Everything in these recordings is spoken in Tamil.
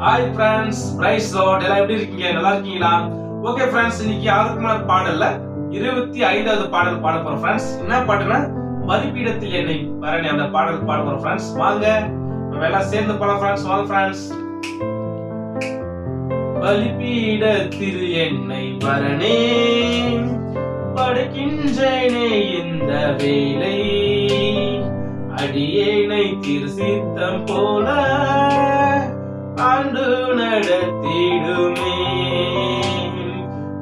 Hi friends, price Lord. எல்லாம் எப்படி இருக்கீங்க? நல்லா இருக்கீங்களா? ஓகே ஃப்ரெண்ட்ஸ், இன்னைக்கு யாருக்கு மேல பாடல்ல 25வது பாடல் பாட போறோம் ஃப்ரெண்ட்ஸ். என்ன பாட்டுனா பலிபீடத்தில் என்னை பரணி, அந்த பாடல் பாட போறோம் ஃப்ரெண்ட்ஸ். வாங்க நம்ம எல்லாம் சேர்ந்து பாடலாம் ஃப்ரெண்ட்ஸ். வாங்க ஃப்ரெண்ட்ஸ். பலிபீடத்தில் என்னை பரணே படைக்கின்றேனே இந்த வேலை, அடியேனை திருசித்தம் போல ஆண்டு நடத்திடுமே.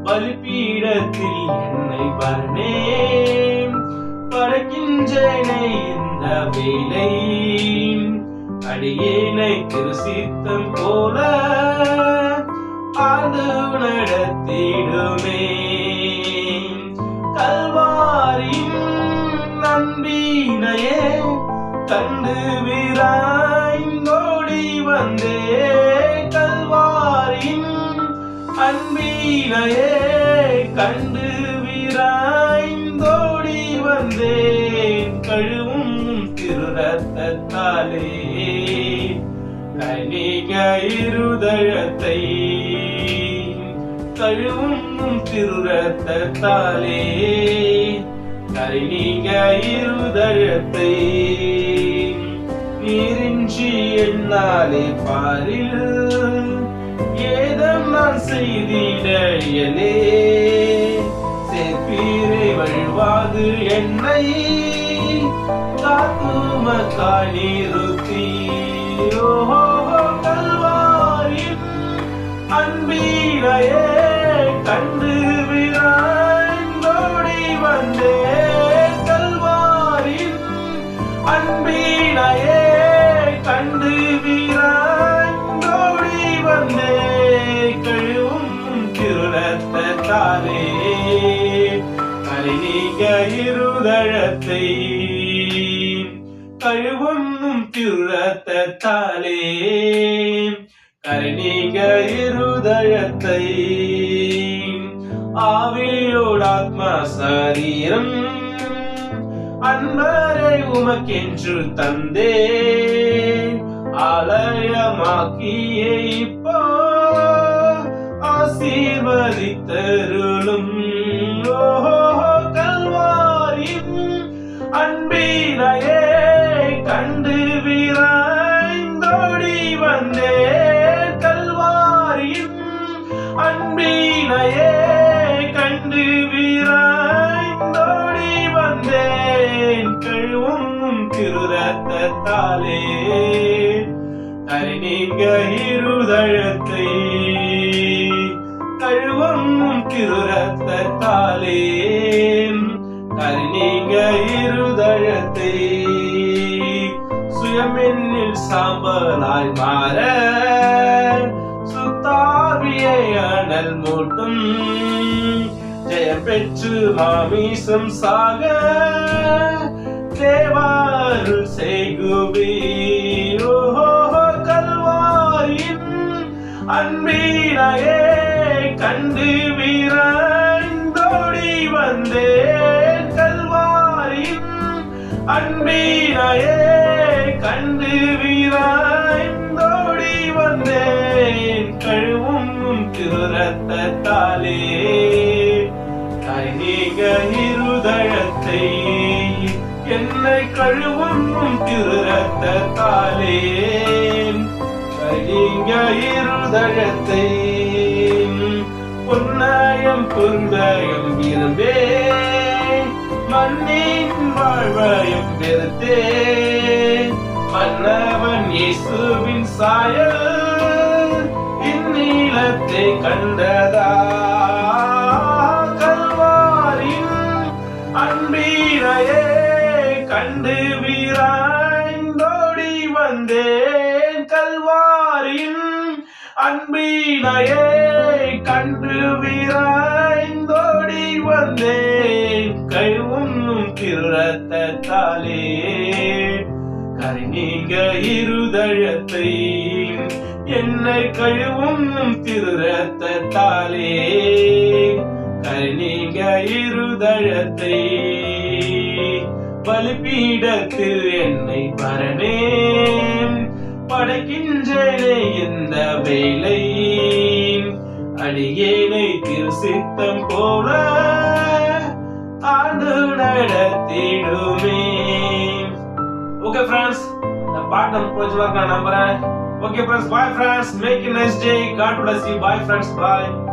பலிபீடத்தில் என்னை பரணே படைக்கின்றேனே இந்த வேலை, அடியேனை திருசித்தம் போல ஆண்டு நடத்திடுமே. கல்வாரியின் நம்பினையே கண்டு விராய்ந்தோடி வந்தே, கல்வாரியின் அன்பினையே கண்டு விராய்ந்தோடி வந்தேன். கழுவும் திருரத்தத்தாலே கனிக இருதயத்தை, கழுவும் திருரத்தத்தாலே கனிக இருதயத்தை, நீரின்றி என்னாலே பாரில் ஏதம் நான் செய்திடையலே, சேர்ப்பீரை வழிவாது என்னை காத்துமக்காய் நிறுத்தி. ஓஹோ கல்வாரியின் அன்பினையே கண்டு விராய்ந்தோடி வந்தே, கல்வாரியின் அன்பினையே கண்டு விராய்ந்தோடி வந்தே. கழுவும் திருரத்தத்தாலே கனிக இருதயத்தை, கழுவும் திருரத்தத்தாலே கனிக இருதயத்தை, ஆவியோடு ஆத்மா சரீரம் அன்பரை உமக்கென்று தந்தே, ஆலயமாக்கியே இப்போ ஆசீர்வதித்தருளும். ஓஹோ கல்வாரியின் அன்பினையே கண்டு விராய்ந்தோடி வந்தே, கல்வாரியின் அன்பினையே கண்டு விராய்ந்தோடி வந்தேன். கழுவும் திருரத்தத்தாலே கனிக இருதயத்தை, கழுவும் திருரத்தத்தாலே கனிக இருதயத்தை, சுயமென்னில் சாம்பலாய் மாற சுத்தாவியை அனல் மூட்டும், ஜெயம் பெற்று மாமிசம் சாக தேவாருள் செய்குவீர். ஓஹோ கல்வாரியின் அன்பினையே கண்டு விராய்ந்தோடி வந்தே, கல்வாரியின் அன்பினையே கண்டு விராய்ந்தோடி வந்தேன். கழுவும் திருரத்தத்தாலே கனிக இருதயத்தை, என்னை கழுவும் திருரத்தத்தாலே கனிக இருதயத்தை, புன்னயம் புந்தயம் இருந்தே மண்ணின் வாழ்வையும் பெருத்தே, மன்னவன் இயேசுவின் சாயல் இந்நீலத்தை கண்டதா. கல்வாரியின் அன்பினையே கண்டு விராய்ந்தோடி வந்தேன், கல்வாரியின் அன்பினையே கண்டு விராய்ந்தோடி வந்தேன். கழுவும் திருரத்தத்தாலே கனிக இருதயத்தை, என்னை கழுவும் திருரத்தத்தாலே கனிக இருதயத்தை, பலிபீடத்தில் என்னை பரணே படைக்கின்றேனே இந்த வேலை அடியேனை திருசித்தம் போல ஆண்டு நடத்திடுமே. ஓகே ஃப்ரெண்ட்ஸ், இந்த பாட்டு நமக்கு பிடிச்சிருக்கா நம்புறேன். Okay friends, bye friends, make a nice day, God bless you, bye friends, bye.